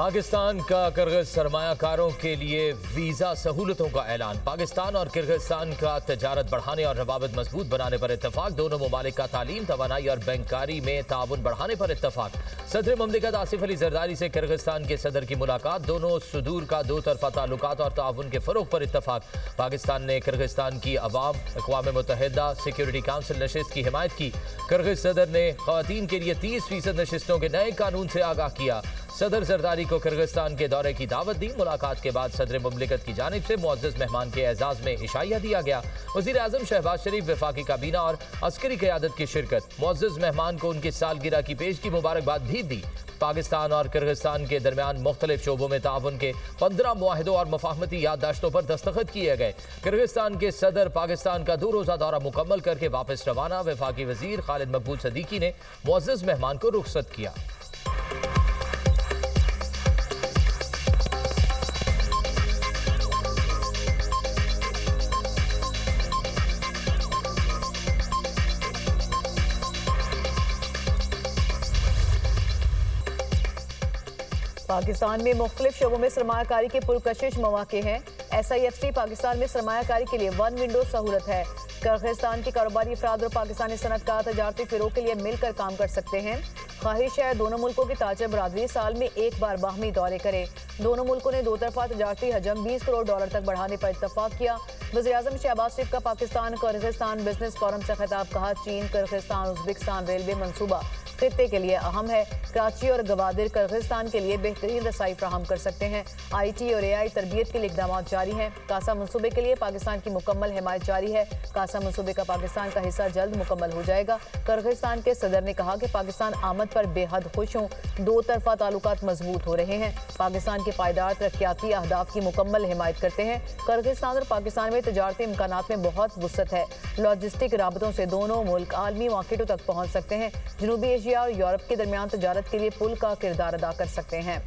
पाकिस्तान का किर्गिज सरमायाकारों के लिए वीजा सहूलतों का ऐलान। पाकिस्तान और किर्गिस्तान का तजारत बढ़ाने और रवाबित मजबूत बनाने पर इत्तफाक। दोनों ममालिक का तालीम, तवानाई और बैंकारी में ताउन बढ़ाने पर इत्तफाक। सदर ममलिकत आसिफ अली जरदारी से किर्गिस्तान के सदर की मुलाकात। दोनों सुदूर का दो तरफा ताल्लुकात और ताउन के फरोग पर इत्तफाक। पाकिस्तान ने किर्गिस्तान की अवाम अक़वाम मुत्तहिदा सिक्योरिटी काउंसिल नशिस्त की हिमायत की। किर्गिज सदर ने ख़वातीन के लिए 30% नशिस्तों के नए कानून से आगाह किया। सदर जरदारी को किर्गिस्तान के दौरे की दावत दी। मुलाकात के बाद सदर मुमलिकत की जानिब से मुअज़्ज़ज़ मेहमान के एजाज़ में इशाइया दिया गया। वज़ीर आज़म शहबाज शरीफ, वफाकी काबीना और अस्करी क़यादत की शिरकत। मुअज़्ज़ज़ मेहमान को उनकी सालगिरह की पेश की मुबारकबाद भी दी। पाकिस्तान और किर्गिस्तान के दरमियान मुख्तलिफ शोबों में ताउन के 15 मुआहिदों और मफाहमती याददाश्तों पर दस्तखत किए गए। किर्गिस्तान के सदर पाकिस्तान का 2 रोज़ा दौरा मुकम्मल करके वापस रवाना। वफाकी वज़ीर खालिद मकबूल सदीकी ने मुअज़्ज़ज़ मेहमान को रुखसत किया। पाकिस्तान में मुख्तलिफ शोबों में सरमायाकारी के पुरकशिश मौके हैं। SIFC पाकिस्तान में सरमायाकारी के लिए 1 विंडो सहूलत है। किर्गिस्तान के कारोबारी अफराद और पाकिस्तानी सनअतकार तजारती फ़रोग़ के लिए मिलकर काम कर सकते हैं। ख्वाहिश है दोनों मुल्कों की ताजर बरादरी साल में एक बार बाहमी दौरे करे। दोनों मुल्कों ने दो तरफा तजारती हजम $20 करोड़ तक बढ़ाने पर इत्तफाक किया। वज़ीर आज़म शहबाज शरीफ का पाकिस्तान किर्गिस्तान बिजनेस फोरम से खिताब। कहा, चीन किर्गिस्तान उज़्बेकिस्तान रेलवे मनसूबा खित्ते के लिए अहम है। कराची और गवादिर किर्गिस्तान के लिए बेहतरीन रसाई फ्राहम कर सकते हैं। IT और AI तरबियत के लिए इक़दाम जारी हैं। कासा मनसूबे के लिए पाकिस्तान की मुकम्मल हिमायत जारी है। कासा मनसूबे का पाकिस्तान का हिस्सा जल्द मुकम्मल हो जाएगा। किर्गिस्तान के सदर ने कहा कि पाकिस्तान आमद पर बेहद खुश हूँ। 2 तरफा ताल्लुकात मजबूत हो रहे हैं। पाकिस्तान के पायदार तरक्याती अहदाफ की मुकम्मल हिमायत करते हैं। किर्गिस्तान और पाकिस्तान में तजारती इम्कानात में बहुत वुसअत है। लॉजिस्टिक राबतों से दोनों मुल्क आलमी मार्केटों तक पहुँच सकते हैं। जनूबी एशिया और यूरोप के दरमियान तजारत के लिए पुल का किरदार अदा कर सकते हैं।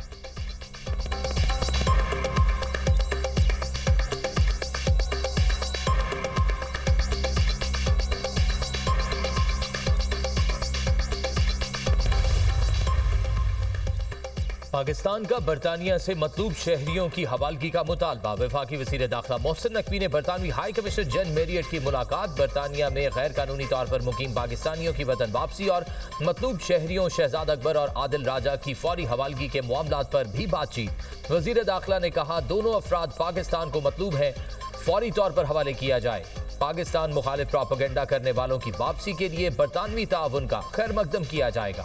पाकिस्तान का बरतानिया से मतलूब शहरियों की हवालगी का मुतालबा। वफाकी वज़ीर दाखिला मोहसिन नकवी ने बरतानवी हाई कमिश्नर जन मेरियट की मुलाकात। बरतानिया में गैर कानूनी तौर पर मुकीम पाकिस्तानियों की वतन वापसी और मतलूब शहरियों शहजाद अकबर और आदिल राजा की फौरी हवालगी के मामलात पर भी बातचीत। वज़ीर दाखिला ने कहा, दोनों अफराद पाकिस्तान को मतलूब हैं, फौरी तौर पर हवाले किया जाए। पाकिस्तान मुखालिफ प्रोपेगेंडा करने वालों की वापसी के लिए बरतानवी ताउन का खैर मकदम किया जाएगा।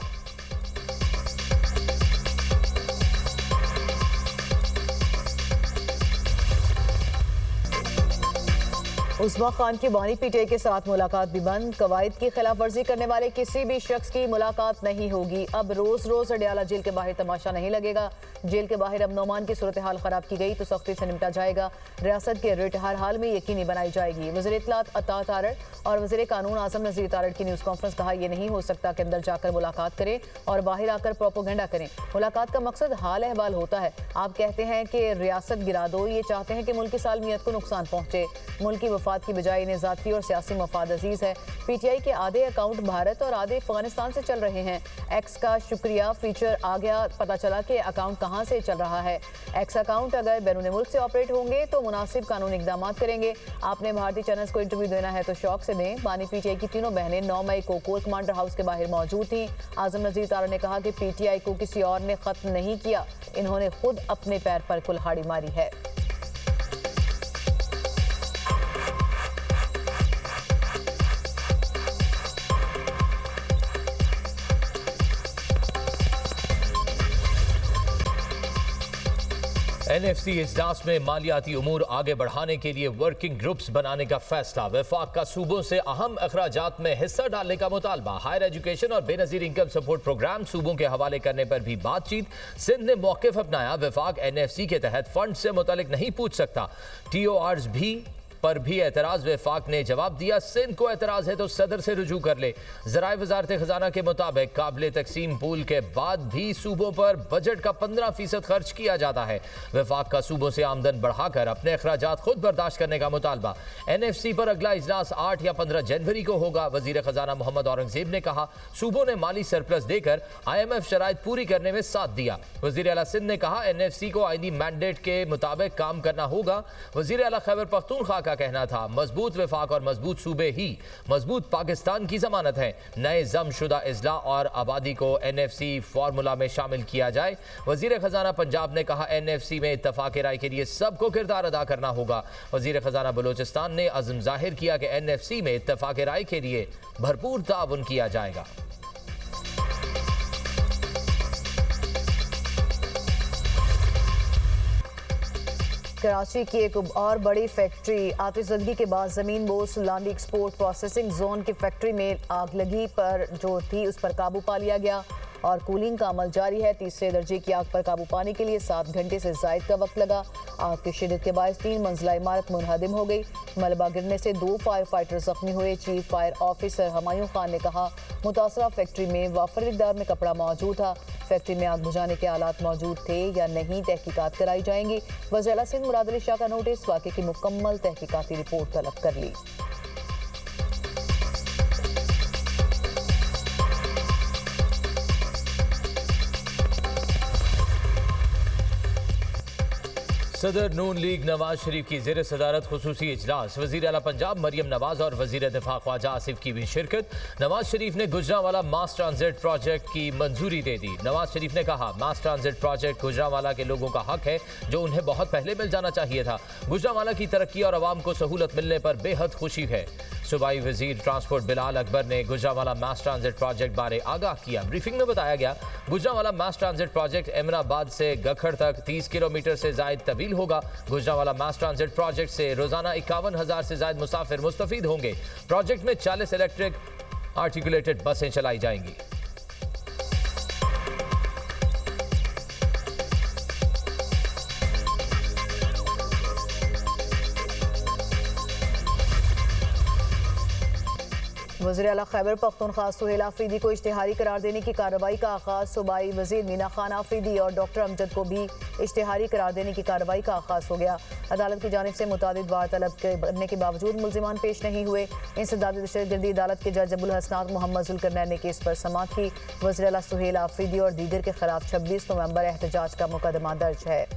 उस्मा खान की बानी PTI के साथ मुलाकात भी बंद। कवायद की खिलाफ वर्जी करने वाले किसी भी शख्स की मुलाकात नहीं होगी। अब रोज रोज अडयाला जेल के बाहर तमाशा नहीं लगेगा। जेल के बाहर अब नौमान की सूरत हाल खराब की गई तो सख्ती से निपटा जाएगा। रियासत के रिट हर हाल में यकीनी बनाई जाएगी। वज़ीर इत्तलात अता तारड़ और वज़ीर कानून आज़म नज़ीर तारड़ की न्यूज़ कॉन्फ्रेंस। कहा, यह नहीं हो सकता कि अंदर जाकर मुलाकात करें और बाहर आकर प्रोपोगेंडा करें। मुलाकात का मकसद हाल अहवाल होता है। आप कहते हैं कि रियासत गिरा दो, ये चाहते हैं कि मुल्क की सालमियत को नुकसान पहुँचे। मुल्क की वफात की बजाय इन्हें ज़ाती और सियासी मफाद अजीज़ है। PTI के आधे अकाउंट भारत और आधे अफगानिस्तान से चल रहे हैं। एक्स का शुक्रिया फीचर आ गया, पता चला कि अकाउंट कहाँ से चल रहा है। एक्स अकाउंट अगर बैरून मुल्क से ऑपरेट होंगे तो मुनासिब कानूनी इकदाम करेंगे। आपने भारतीय चैनल्स को इंटरव्यू देना है तो शौक से दें। बानी PTI की तीनों बहनें 9 मई को कोर कमांडर हाउस के बाहर मौजूद थीं। आज़म नज़ीर तारड़ ने कहा कि PTI को किसी और ने खत्म नहीं किया, इन्होंने खुद अपने पैर पर कुल्हाड़ी मारी है। NFC इजलास में मालियाती उमूर आगे बढ़ाने के लिए वर्किंग ग्रुप्स बनाने का फैसला। वफाक का सूबों से अहम अखराजात में हिस्सा डालने का मुतालबा। हायर एजुकेशन और बेनजीर इनकम सपोर्ट प्रोग्राम सूबों के हवाले करने पर भी बातचीत। सिंध ने मौक़िफ़ अपनाया, वफाक NFC के तहत फंड से मुतालिक नहीं पूछ सकता। TORs भी पर भी एतराज। वफाक ने जवाब दिया, सिंध को एतराज है तो सदर से रुजू कर ले। ज़राए वज़ारत खजाना के मुताबिक काबिल तकसीम पूल के बाद भी सूबों पर बजट का 15% खर्च किया जाता है। वफाक का सूबों से आमदन बढ़ाकर अपने अखराजात खुद बर्दाश्त करने का मुतालबा। NFC पर अगला इजलास 8 या 15 जनवरी को होगा। वजीर खजाना मोहम्मद औरंगजेब ने कहा, सूबों ने माली सरप्लस देकर IMF शराइत पूरी करने में साथ दिया। वजीर आला सिंध ने कहा, NFC को आईनी मैंडेट के मुताबिक काम करना होगा। वजीर आला खैबर पख्तूनख्वा का कहना था, मजबूत वफाक और मजबूत सूबे ही मजबूत पाकिस्तान की जमानत है। नए जमशुदा इजला और आबादी को NFC फार्मूला में शामिल किया जाए। वजीर खजाना पंजाब ने कहा, NFC में इत्तफाक राय के लिए सबको किरदार अदा करना होगा। वजीर खजाना बलोचिस्तान ने अज़्म जाहिर किया कि NFC में इत्तफाक राय के लिए भरपूर ताउन किया जाएगा। कराची की एक और बड़ी फैक्ट्री आतिशज़दगी के बाद ज़मीन बोस लांडी एक्सपोर्ट प्रोसेसिंग जोन की फैक्ट्री में आग लगी पर जो थी उस पर काबू पा लिया गया और कूलिंग का अमल जारी है। तीसरे दर्जे की आग पर काबू पाने के लिए 7 घंटे से ज़ायद का वक्त लगा। आग की शिद्दत के बायस 3 मंजिला इमारत मुनहदिम हो गई। मलबा गिरने से 2 फायर फाइटर जख्मी हुए। Chief fire officer Humayun Khan ने कहा, मुतासरा फैक्ट्री में वाफर मिकदार में कपड़ा मौजूद था। फैक्ट्री में आग बुझाने के आलात मौजूद थे या नहीं, तहकीकात कराई जाएंगी। वज़ीर आला सिंध मुराद अली शाह का नोटिस, वाक़े की मुकम्मल तहकीकाती रिपोर्ट तलब कर ली। सदर नून लीग नवाज शरीफ की ज़ेर सदारत खुसूसी इजलास। वज़ीर आला पंजाब मरियम नवाज और वज़ीर दिफा ख्वाजा आसिफ की भी शिरकत। नवाज शरीफ ने गुजरांवाला मास ट्रांजिट प्रोजेक्ट की मंजूरी दे दी। नवाज शरीफ ने कहा, मास ट्रांजिट प्रोजेक्ट गुजरांवाला के लोगों का हक है जो उन्हें बहुत पहले मिल जाना चाहिए था। गुजरांवाला की तरक्की और आवाम को सहूलत मिलने पर बेहद खुशी है। सूबाई वज़ीर ट्रांसपोर्ट बिलाल अकबर ने गुजरांवाला मास ट्रांजिट प्रोजेक्ट बारे आगाह किया। ब्रीफिंग में बताया गया, गुजरांवाला मास ट्रांजिट प्रोजेक्ट एमराबाद से गखड़ तक 30 किलोमीटर से जायद तवील होगा। गुजरांवाला मास ट्रांजिट प्रोजेक्ट से रोजाना 51,000 से ज्यादा मुसाफिर मुस्तफीद होंगे। प्रोजेक्ट में 40 इलेक्ट्रिक आर्टिकुलेटेड बसें चलाई जाएंगी। वज़ीर आला खैबर पख्तूनख्वा सुहेल आफरीदी को इश्तिहारी करार देने की कार्रवाई का आगाज़। सूबाई वज़ीर मीना खान आफरीदी और डॉक्टर अमजद को भी इश्तिहारी करार देने की कार्रवाई का आगाज़ हो गया। अदालत की जानिब से मुतादिद वार तलब करने के बावजूद मुल्ज़िमान पेश नहीं हुए। इंसदादी दहशतगर्दी अदालत के जज अबुल हसनात मोहम्मद जुल्करनैन ने केस पर समाअत की। वज़ीर आला सुहेल आफरीदी और दीगर के खिलाफ 26 नवंबर एहतजाज का मुकदमा दर्ज है।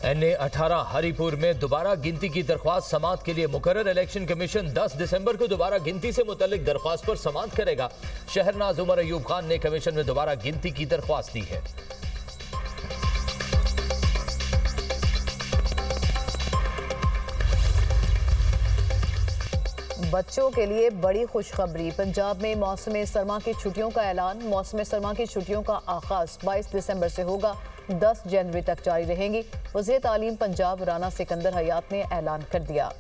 NA-18 हरीपुर में दोबारा गिनती की दरख्वास्त समाअत के लिए मुकर्रर। इलेक्शन कमीशन 10 दिसंबर को दोबारा गिनती से मुतल्लिक दरख्वास्त पर समाअत करेगा। शहरनाज उमर अयूब खान ने कमीशन में दोबारा गिनती की दरख्वास्त दी है। बच्चों के लिए बड़ी खुशखबरी। पंजाब में मौसम सरमा की छुट्टियों का ऐलान। मौसम सरमा की छुट्टियों का आगाज 22 दिसंबर से होगा, 10 जनवरी तक जारी रहेंगी। वज़ीर तालीम पंजाब राना सिकंदर हयात ने ऐलान कर दिया।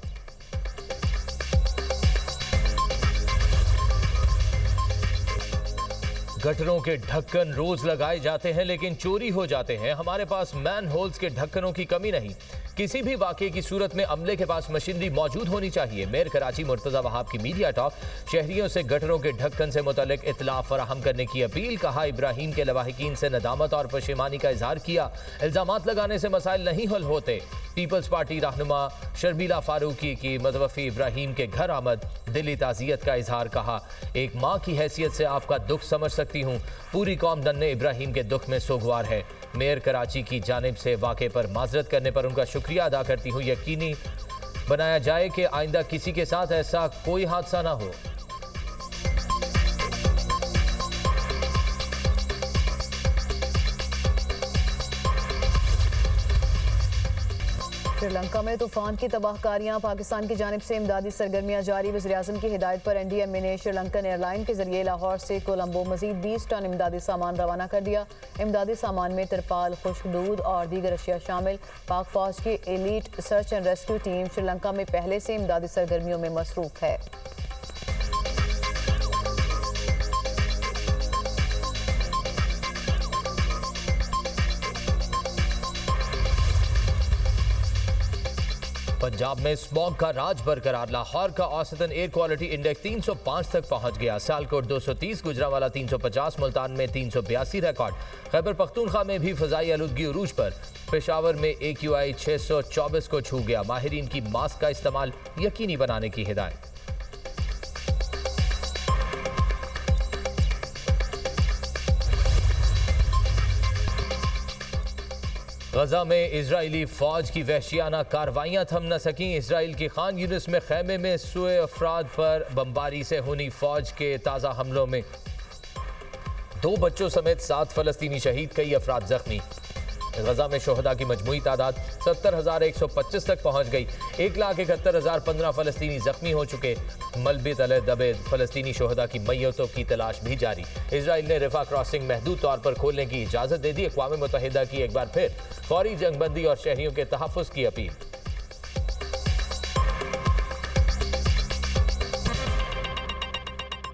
गटरों के ढक्कन रोज लगाए जाते हैं लेकिन चोरी हो जाते हैं। हमारे पास मैन होल्स के ढक्कनों की कमी नहीं। किसी भी वाकये की सूरत में अमले के पास मशीनरी मौजूद होनी चाहिए। मेयर कराची मुर्तज़ा वहाब की मीडिया टॉक। शहरियों से गटरों के ढक्कन से मुतल्लिक इत्तला फराहम करने की अपील। कहा, इब्राहीम के लवाहिकीन से नदामत और पशेमानी का इजहार किया। इल्जामात लगाने से मसाइल नहीं हल होते। पीपल्स पार्टी रहनुमा शर्मिला फारूकी की मतवफ़ी इब्राहीम के घर आमद दिली ताज़ियत का इजहार। कहा, एक माँ की हैसियत से आपका दुख समझ सकती हूँ। पूरी कौम नन्हे इब्राहीम के दुख में सोगवार है। मेयर कराची की जानिब से वाक़े पर माजरत करने पर उनका शुक्रिया अदा करती हूँ। यकीनी बनाया जाए कि आइंदा किसी के साथ ऐसा कोई हादसा ना हो। श्रीलंका में तूफान की तबाहकारियां। पाकिस्तान की जानिब से इमदादी सरगर्मियां जारी। वज़ीर-ए-आज़म की हिदायत पर NDMA ने श्रीलंकन एयरलाइन के जरिए लाहौर से कोलंबो मजीद 20 टन इमदादी सामान रवाना कर दिया। इमदादी सामान में तिरपाल, खुश्क दूध और दीगर अशिया शामिल। पाक फौज की elite search and rescue team Sri Lanka में पहले से इमदादी सरगर्मियों में मसरूफ है। पंजाब में स्मॉग का राज बरकरार। लाहौर का औसतन एयर क्वालिटी इंडेक्स 305 तक पहुंच गया। सियालकोट 230, गुजरांवाला 350, मुल्तान में 382 रिकॉर्ड। खैबर पख्तूनख्वा में भी फजाई आलूदगी उरूज पर। पेशावर में AQI 624 को छू गया। माहिरीन की मास्क का इस्तेमाल यकीनी बनाने की हिदायत। गजा में इजरायली फौज की वहशियाना कार्रवाइयां थम न सकीं। इसराइल की खान यूनिस में खैमे में सोए अफराद पर बमबारी से हुई फौज के ताज़ा हमलों में 2 बच्चों समेत 7 फलस्तीनी शहीद, कई अफराद जख्मी। गजा में शोहदा की मजमूई तादाद 70,125 तक पहुंच गई। 1,71,015 फलस्तीनी जख्मी हो चुके। मलबे तले दबे फलस्तीनी शोहदा की मैयतों की तलाश भी जारी। इसराइल ने रफा क्रॉसिंग महदूद तौर पर खोलने की इजाज़त दे दी। अक़वाम मुत्तहिदा की एक बार फिर फौरी जंगबंदी और शहरियों के तहफ़्फ़ुज़ की अपील।